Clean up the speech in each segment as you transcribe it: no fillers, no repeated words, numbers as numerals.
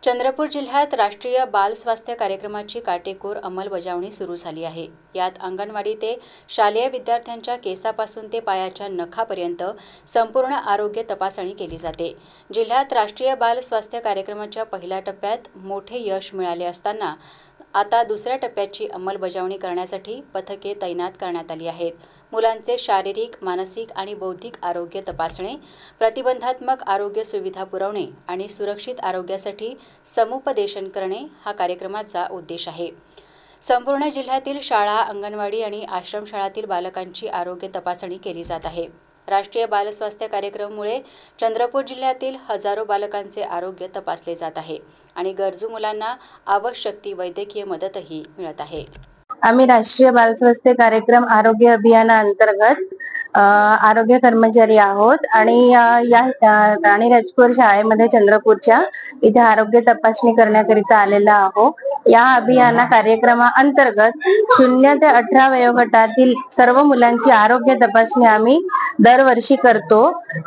चंद्रपूर जिल्ह्यात राष्ट्रीय बाल स्वास्थ्य कार्यक्रमाची काटेकोर अंमलबजावणी सुरू झाली आहे। यात अंगणवाडी ते शालेय विद्यार्थ्यांच्या केसापासून ते पायाच्या नखापर्यंत संपूर्ण आरोग्य तपासणी केली जाते। जिल्ह्यात राष्ट्रीय बाल स्वास्थ्य कार्यक्रमाच्या पहिल्या टप्प्यात मोठे यश मिळाले असताना आता दुसऱ्या टप्प्याची अंमलबजावणी करण्यासाठी पथके तैनात करण्यात आली आहेत। मुलांचे शारीरिक, मानसिक आणि बौद्धिक आरोग्य तपासणे, प्रतिबंधात्मक आरोग्य सुविधा पुरवणे आणि सुरक्षित आरोग्यासाठी समुपदेशन करणे हा कार्यक्रमाचा उद्देश आहे। संपूर्ण जिल्ह्यातील शाळा, अंगणवाडी आणि आश्रमशाळातील बालकांची आरोग्य तपासणी केली जात आहे। राष्ट्रीय बाल स्वास्थ्य कार्यक्रमामुळे चंद्रपूर जिल्ह्यातील हजारो बालकांचे आरोग्य तपासले जात आहे आणि गरजू मुलांना आवश्यक ती वैद्यकीय मदतही मिळत आहे। आम्ही राष्ट्रीय बाल स्वास्थ्य कार्यक्रम आरोग्य अभियानाअंतर्गत आरोग्य कर्मचारी आहोत आणि या राणी राजकुवर शाळेमध्ये चंद्रपूरच्या इथे आरोग्य तपासणी करण्याकरिता आलेला आहोत। या अभियाना कार्यक्रमाअंतर्गत 0 ते 18 वयोगटातील सर्व मुलांची आरोग्य तपासणी आम्ही दरवर्षी करतो।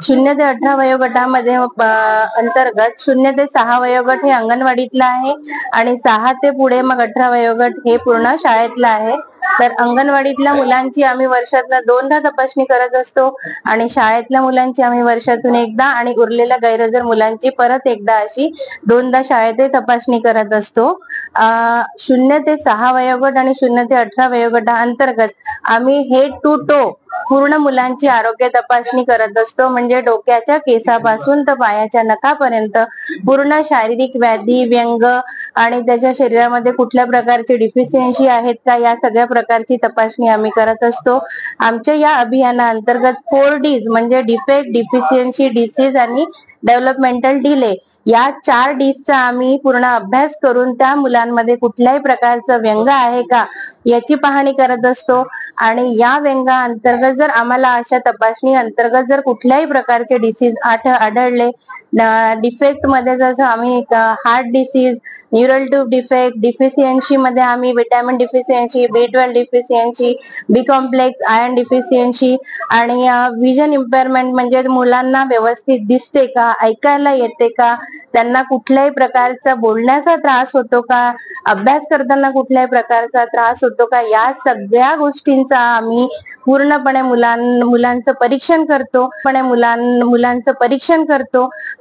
0 ते 18 वयोगटामध्ये अंतर्गत 0 ते 6 वयोगट हे अंगणवाडीतला आहे आणि 6 ते पुढे मग 18 वयोगट हे पूर्ण शाळेतला आहे। तर अंगणवाडीतल्या मुलांची आम्ही वर्षातून 2दा तपासणी करत असतो आणि शाळेतल्या मुलांची आम्ही वर्षातून 1दा आणि उरलेल्या गैरहजर मुलांची परत 1दा अशी 2दा शाळेत तपासणी करत असतो। 0 ते 6 वयोगट आणि 0 ते 18 वयोगटाअंतर्गत आम्ही हेड टू टो पूर्ण मुलांची आरोग्य तपासणी करत असतो। म्हणजे डोक्याच्या केसापासून तर पायाच्या नखापर्यंत पूर्ण शारीरिक व्याधी, व्यंग आणि त्याच्या शरीरामध्ये कुठल्या प्रकारचे डिफिशियन्सी आहेत का या सगळ्या प्रकारची तपासणी आम्ही करत असतो। आमच्या या अभियानाअंतर्गत 4Ds म्हणजे डिफेक्ट, डिफिशियन्सी, डिसीज आणि डेव्हलपमेंटल डिले या 4 Dsचा आम्ही पूर्ण अभ्यास करून त्या मुलांमध्ये कुठल्याही प्रकारचं व्यंग आहे का याची पाहणी करत असतो आणि या व्यंगाअंतर्गत जर आम्हाला अशा तपासणी अंतर्गत जर कुठल्याही प्रकारचे डिसीज आढळले, डिफेक्ट मध्ये जसं आम्ही heart disease, neural tube defect, deficiency मध्ये आम्ही विटॅमिन डिफिशियन्सी, B12 डिफिशियन्सी, बी कॉम्प्लेक्स, आयर्न डिफिशियन्सी आणि विजन इम्पेअरमेंट म्हणजे मुलांना व्यवस्थित दिसते का, ऐकायला येते का, त्यांना कुठल्याही प्रकारचा बोलण्याचा त्रास होतो का, अभ्यास करताना कुठल्याही प्रकारचा त्रास होतो का, या सगळ्या गोष्टींचा आम्ही पूर्णपणे मुलांचं परीक्षण करतो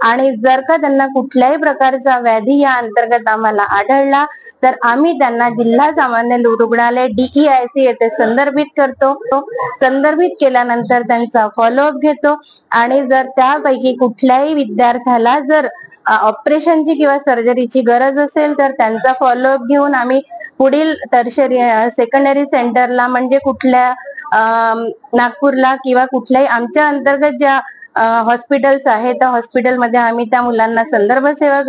आणि जर का त्यांना कुठल्याही प्रकारचा व्याधी या अंतर्गत आम्हाला आढळला तर आम्ही त्यांना जिल्हा सामान्य रुग्णालय DEIC येथे संदर्भित करतो। संदर्भित केल्यानंतर त्यांचा फॉलोअप घेतो आणि जर त्यापैकी कुठल्याही विद्यार्थ्याला जर ऑपरेशनची किंवा सर्जरीची गरज असेल तर त्यांचा फॉलोअप घेऊन आम्ही पुढील सेकंडरी सेंटरला म्हणजे कुठल्या नागपूरला किंवा कुठल्याही आमच्या अंतर्गत ज्या हॉस्पिटल्स आहेत त्या हॉस्पिटलमध्ये आम्ही त्या मुलांना संदर्भ सेवा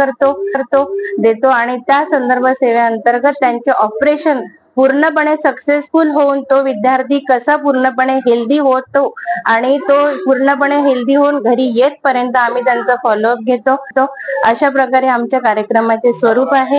देतो आणि त्या संदर्भ सेवेअंतर्गत त्यांचे ऑपरेशन पूर्णपणे सक्सेसफुल होऊन तो विद्यार्थी कसा पूर्णपणे हेल्दी होतो आणि तो पूर्णपणे हेल्दी होऊन घरी येतपर्यंत आम्ही त्यांचा फॉलोअप घेतो। अशा प्रकारे आमच्या कार्यक्रमाचे स्वरूप आहे।